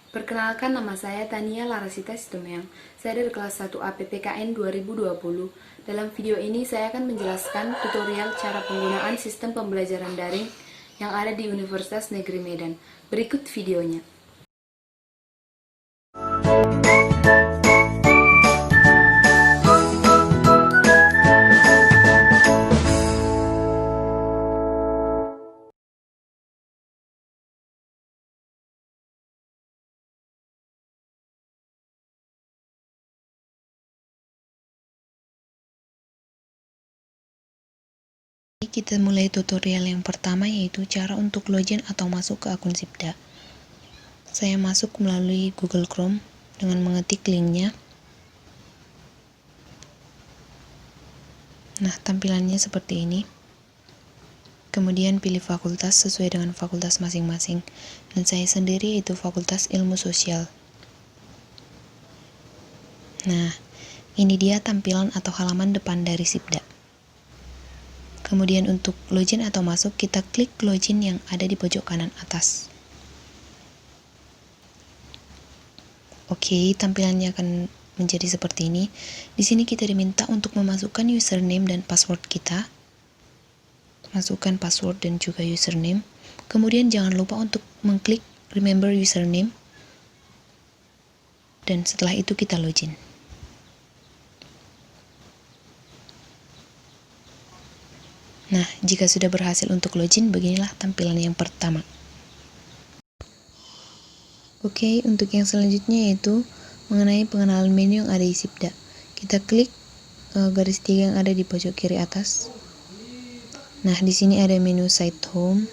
Perkenalkan, nama saya Tania Larasita Situmeyang. Saya dari kelas 1A PPKN 2020. Dalam video ini saya akan menjelaskan tutorial cara penggunaan sistem pembelajaran daring yang ada di Universitas Negeri Medan. Berikut videonya. Kita mulai tutorial yang pertama, yaitu cara untuk login atau masuk ke akun Sibda. Saya masuk melalui Google Chrome dengan mengetik linknya. Nah, tampilannya seperti ini. Kemudian pilih fakultas sesuai dengan fakultas masing-masing. Dan saya sendiri itu Fakultas Ilmu Sosial. Nah, ini dia tampilan atau halaman depan dari Sibda. Kemudian untuk login atau masuk, kita klik login yang ada di pojok kanan atas. Oke, tampilannya akan menjadi seperti ini. Di sini kita diminta untuk memasukkan username dan password kita. Masukkan password dan juga username. Kemudian jangan lupa untuk mengklik remember username. Dan setelah itu kita login. Nah, jika sudah berhasil untuk login, beginilah tampilan yang pertama. Oke, untuk yang selanjutnya yaitu mengenai pengenalan menu yang ada di Sibda. Kita klik garis 3 yang ada di pojok kiri atas. Nah, di sini ada menu site home.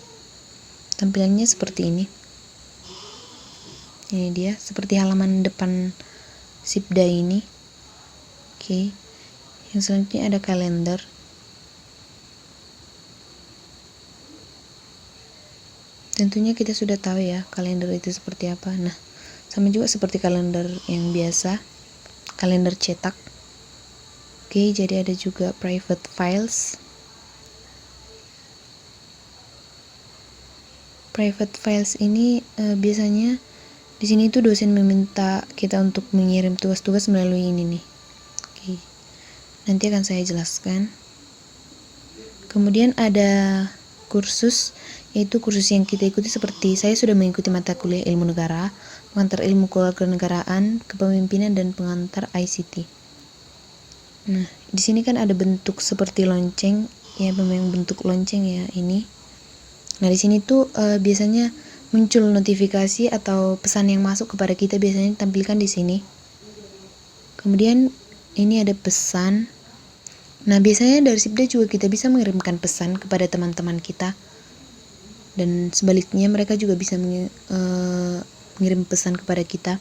Tampilannya seperti ini. Ini dia, seperti halaman depan Sibda ini. Oke. Yang selanjutnya ada kalender. Tentunya kita sudah tahu ya kalender itu seperti apa. Nah, sama juga seperti kalender yang biasa, kalender cetak. Oke, jadi ada juga private files. Private files ini biasanya di sini tuh dosen meminta kita untuk mengirim tugas-tugas melalui ini nih. Oke, nanti akan saya jelaskan. Kemudian ada kursus, yaitu kursus yang kita ikuti seperti saya sudah mengikuti mata kuliah ilmu negara, pengantar ilmu kewarganegaraan, kepemimpinan, dan pengantar ICT. Nah, di sini kan ada bentuk seperti lonceng, ya memang bentuk lonceng ya ini. Nah, di sini tuh biasanya muncul notifikasi atau pesan yang masuk kepada kita, biasanya tampilkan di sini. Kemudian ini ada pesan. Nah, biasanya dari Sibda juga kita bisa mengirimkan pesan kepada teman-teman kita. Dan sebaliknya mereka juga bisa mengirim pesan kepada kita.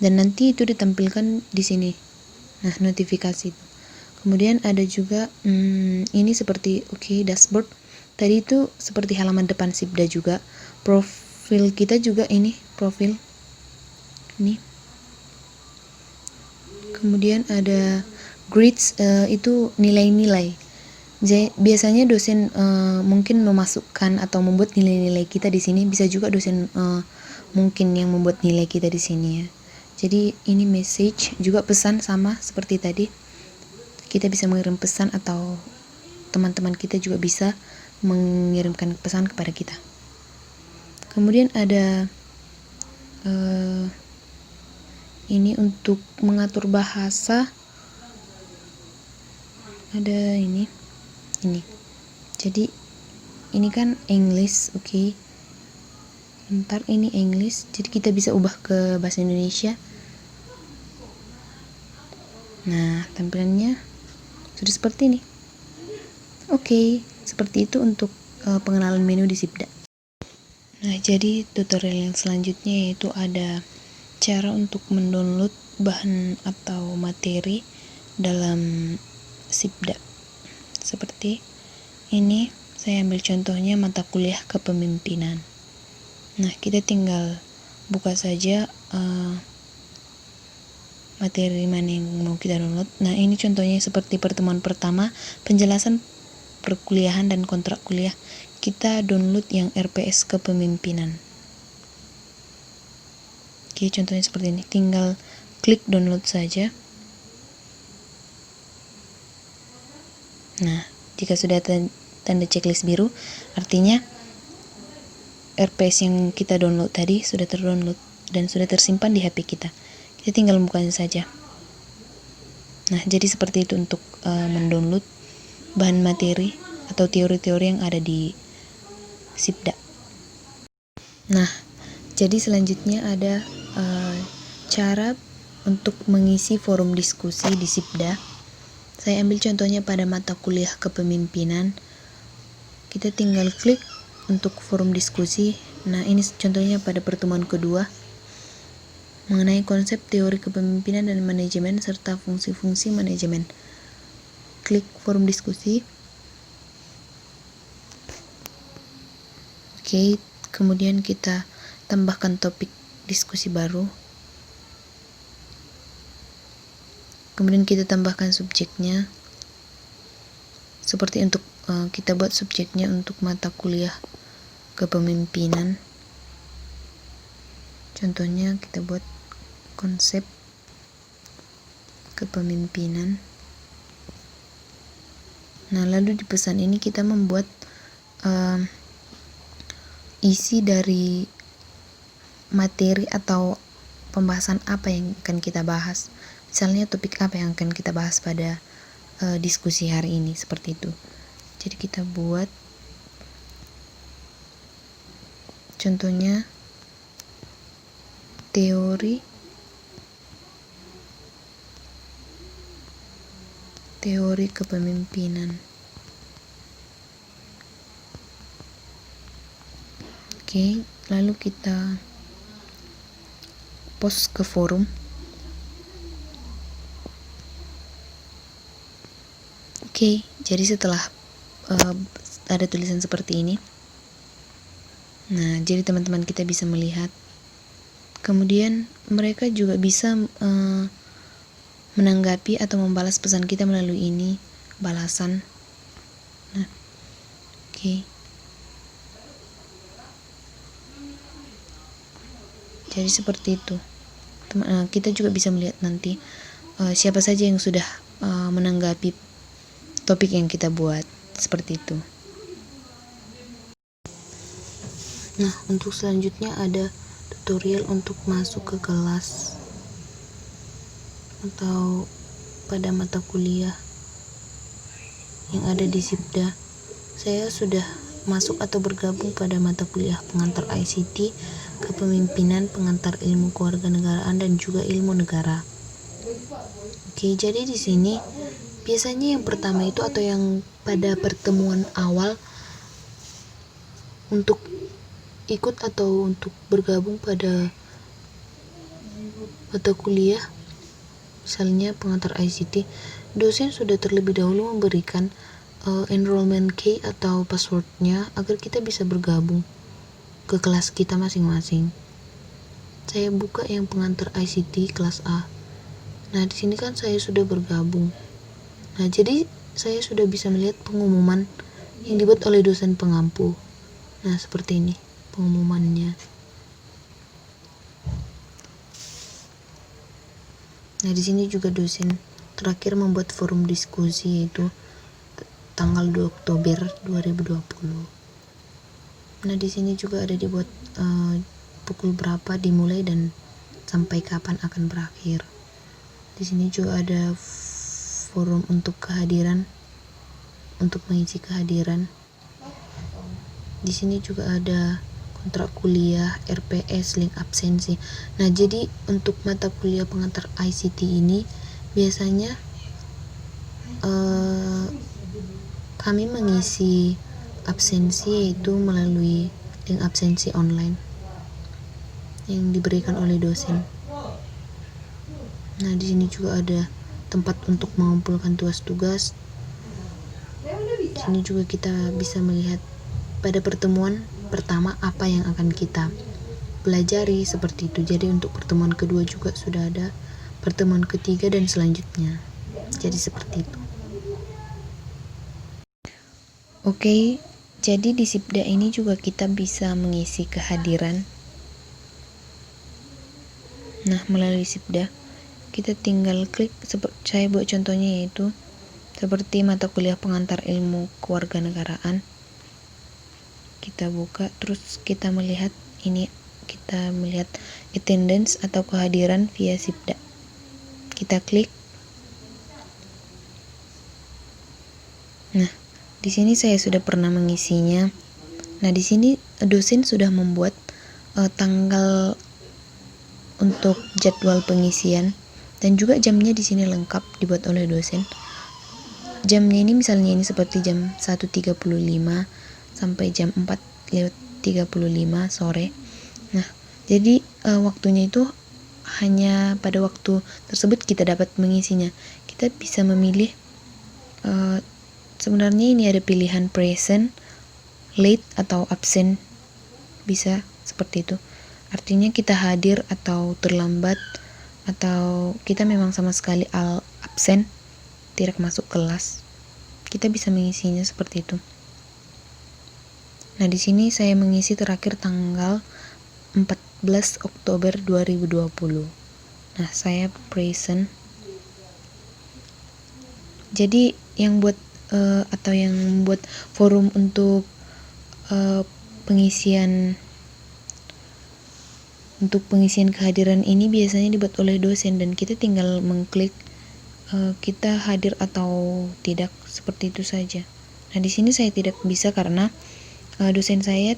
Dan nanti itu ditampilkan di sini. Nah, notifikasi itu. Kemudian ada juga ini seperti dashboard. Tadi itu seperti halaman depan Sibda juga. Profil kita juga ini, profil. Ini. Kemudian ada grades, itu nilai-nilai. Biasanya dosen mungkin memasukkan atau membuat nilai-nilai kita di sini. Bisa juga dosen mungkin yang membuat nilai kita di sini ya. Jadi ini message, juga pesan sama seperti tadi. Kita bisa mengirim pesan atau teman-teman kita juga bisa mengirimkan pesan kepada kita. Kemudian ada ini untuk mengatur bahasa. Ada ini. Jadi ini kan English, oke. Ntar ini English, jadi kita bisa ubah ke bahasa Indonesia. Nah, tampilannya sudah seperti ini. Oke, seperti itu untuk pengenalan menu di Sibda. Nah, jadi tutorial yang selanjutnya yaitu ada cara untuk mendownload bahan atau materi dalam Sibda. Seperti ini, saya ambil contohnya mata kuliah kepemimpinan. Nah, kita tinggal buka saja materi mana yang mau kita download. Nah, ini contohnya seperti pertemuan pertama, penjelasan perkuliahan dan kontrak kuliah. Kita download yang RPS kepemimpinan. Oke, contohnya seperti ini. Tinggal klik download saja. Nah, jika sudah tanda checklist biru, artinya RPS yang kita download tadi sudah terdownload dan sudah tersimpan di HP kita. Kita tinggal bukanya saja. Nah, jadi seperti itu untuk mendownload bahan materi atau teori-teori yang ada di SIPDA. Nah, jadi selanjutnya ada cara untuk mengisi forum diskusi di SIPDA. Saya ambil contohnya pada mata kuliah kepemimpinan. Kita tinggal klik untuk forum diskusi. Nah, ini contohnya pada pertemuan kedua mengenai konsep teori kepemimpinan dan manajemen serta fungsi-fungsi manajemen. Klik forum diskusi. Oke, kemudian kita tambahkan topik diskusi baru. Kemudian kita tambahkan subjeknya. Seperti untuk kita buat subjeknya untuk mata kuliah kepemimpinan. Contohnya kita buat konsep kepemimpinan. Nah, lalu di pesan ini kita membuat isi dari materi atau pembahasan apa yang akan kita bahas. Misalnya topik apa yang akan kita bahas pada diskusi hari ini, seperti itu. Jadi kita buat contohnya teori kepemimpinan. Oke, lalu kita post ke forum. Oke, jadi setelah ada tulisan seperti ini, nah jadi teman-teman kita bisa melihat. Kemudian mereka juga bisa menanggapi atau membalas pesan kita melalui ini, balasan. Nah, oke. Jadi seperti itu. Kita juga bisa melihat nanti siapa saja yang sudah menanggapi topik yang kita buat, seperti itu. Nah, untuk selanjutnya ada tutorial untuk masuk ke kelas atau pada mata kuliah yang ada di SIPDA. Saya sudah masuk atau bergabung pada mata kuliah pengantar ICT, kepemimpinan, pengantar ilmu kewarganegaraan dan juga ilmu negara. Oke, jadi di sini biasanya yang pertama itu atau yang pada pertemuan awal untuk ikut atau untuk bergabung pada mata kuliah misalnya pengantar ICT, dosen sudah terlebih dahulu memberikan enrollment key atau passwordnya agar kita bisa bergabung ke kelas kita masing-masing. Saya buka yang pengantar ICT kelas A. Nah, di sini kan saya sudah bergabung. Nah, jadi saya sudah bisa melihat pengumuman yang dibuat oleh dosen pengampu. Nah, seperti ini pengumumannya. Nah, di sini juga dosen terakhir membuat forum diskusi yaitu tanggal 2 Oktober 2020. Nah, di sini juga ada dibuat pukul berapa dimulai dan sampai kapan akan berakhir. Di sini juga ada forum untuk kehadiran, untuk mengisi kehadiran. Di sini juga ada kontrak kuliah, RPS, link absensi. Nah, jadi untuk mata kuliah pengantar ICT ini biasanya kami mengisi absensi yaitu melalui link absensi online yang diberikan oleh dosen. Nah, di sini juga ada tempat untuk mengumpulkan tugas-tugas. Di sini juga kita bisa melihat pada pertemuan pertama apa yang akan kita pelajari, seperti itu. Jadi untuk pertemuan kedua juga sudah ada, pertemuan ketiga dan selanjutnya. Jadi seperti itu. Oke, jadi di SIPDA ini juga kita bisa mengisi kehadiran. Nah, melalui Sibda kita tinggal klik, seperti saya buat contohnya, yaitu seperti mata kuliah pengantar ilmu kewarganegaraan. Kita buka, terus kita melihat ini, kita melihat attendance atau kehadiran via Sibda. Kita klik. Nah, di sini saya sudah pernah mengisinya. Nah, di sini dosen sudah membuat tanggal untuk jadwal pengisian, dan juga jamnya di sini lengkap dibuat oleh dosen. Jamnya ini misalnya ini seperti jam 1.35 sampai jam 4:35 sore. Nah, jadi waktunya itu hanya pada waktu tersebut kita dapat mengisinya. Kita bisa memilih, sebenarnya ini ada pilihan present, late, atau absent. Bisa seperti itu. Artinya kita hadir atau terlambat, atau kita memang sama sekali absen, tidak masuk kelas. Kita bisa mengisinya seperti itu. Nah, di sini saya mengisi terakhir tanggal 14 Oktober 2020. Nah, saya present. Jadi yang buat atau yang membuat forum untuk pengisian kehadiran ini biasanya dibuat oleh dosen, dan kita tinggal mengklik kita hadir atau tidak, seperti itu saja. Nah, di sini saya tidak bisa karena dosen saya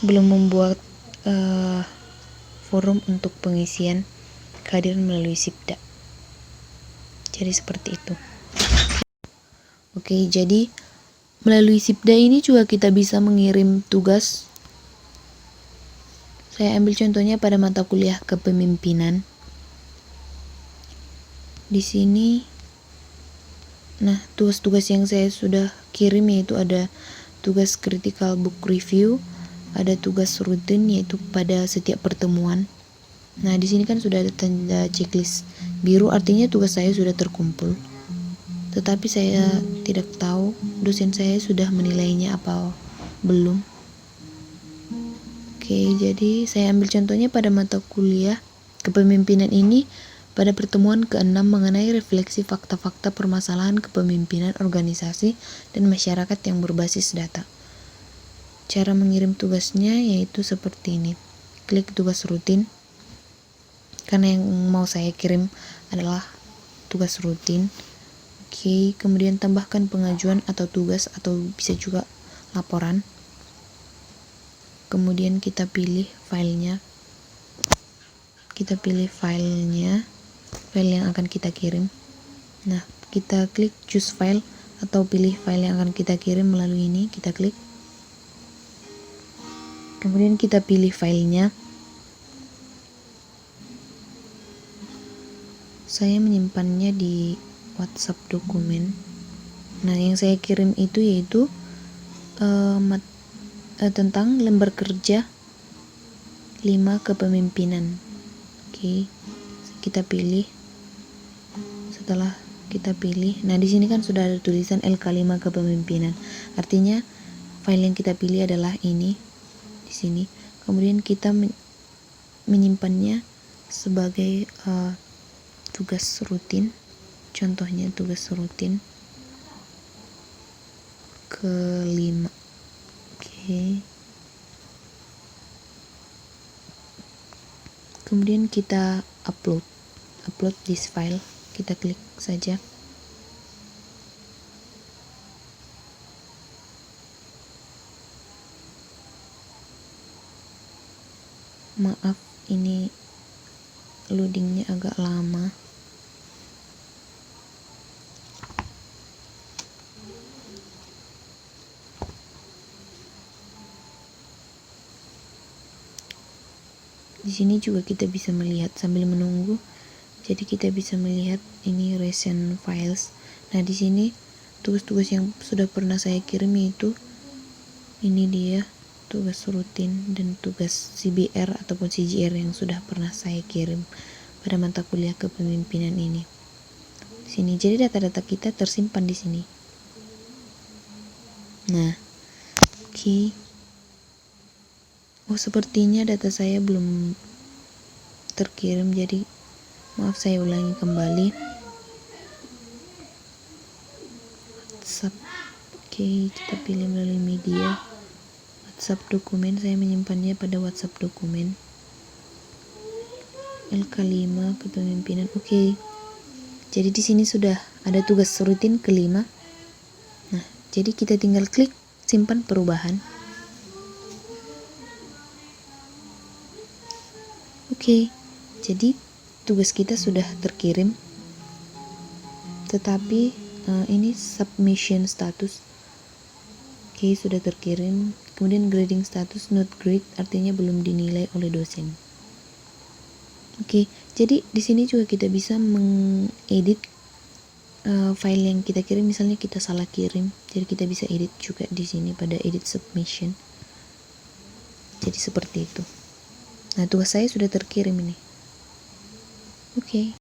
belum membuat forum untuk pengisian kehadiran melalui Sibda. Jadi seperti itu. Oke, jadi melalui Sibda ini juga kita bisa mengirim tugas. Saya ambil contohnya pada mata kuliah kepemimpinan. Di sini, nah, tugas-tugas yang saya sudah kirim yaitu ada tugas critical book review, ada tugas rutin yaitu pada setiap pertemuan. Nah, di sini kan sudah ada tanda checklist biru, artinya tugas saya sudah terkumpul. Tetapi saya tidak tahu dosen saya sudah menilainya apa belum. Oke, jadi saya ambil contohnya pada mata kuliah kepemimpinan ini pada pertemuan ke-6 mengenai refleksi fakta-fakta permasalahan kepemimpinan organisasi dan masyarakat yang berbasis data. Cara mengirim tugasnya yaitu seperti ini. Klik tugas rutin, karena yang mau saya kirim adalah tugas rutin. Oke, kemudian tambahkan pengajuan atau tugas, atau bisa juga laporan. Kemudian kita pilih filenya. File yang akan kita kirim. Nah, kita klik choose file atau pilih file yang akan kita kirim melalui ini. Kita klik. Kemudian kita pilih filenya. Saya menyimpannya di WhatsApp dokumen. Nah, yang saya kirim itu yaitu tentang lembar kerja 5 kepemimpinan. Oke, kita pilih. Setelah kita pilih, nah di sini kan sudah ada tulisan LK5 kepemimpinan. Artinya file yang kita pilih adalah ini di sini. Kemudian kita menyimpannya sebagai tugas rutin. Contohnya tugas rutin ke-5. Oke. Kemudian kita upload this file. Kita klik saja. Maaf, ini loadingnya agak lama. Di sini juga kita bisa melihat sambil menunggu. Jadi kita bisa melihat ini recent files. Nah, di sini tugas-tugas yang sudah pernah saya kirim yaitu ini dia, tugas rutin dan tugas CBR ataupun CGR yang sudah pernah saya kirim pada mata kuliah kepemimpinan ini. Di sini jadi data-data kita tersimpan di sini. Nah, oke. Oh, sepertinya data saya belum terkirim, jadi maaf saya ulangi kembali. WhatsApp. Oke, kita pilih melalui media. WhatsApp dokumen, saya menyimpannya pada WhatsApp dokumen. LK5 kepemimpinan. Oke. Jadi di sini sudah ada tugas rutin kelima. Nah, jadi kita tinggal klik simpan perubahan. Oke. Jadi tugas kita sudah terkirim. Tetapi ini submission status. Oke, sudah terkirim. Kemudian grading status not grade, artinya belum dinilai oleh dosen. Oke, jadi di sini juga kita bisa mengedit file yang kita kirim. Misalnya kita salah kirim, jadi kita bisa edit juga di sini pada edit submission. Jadi seperti itu. Nah, tugas saya sudah terkirim ini. Oke.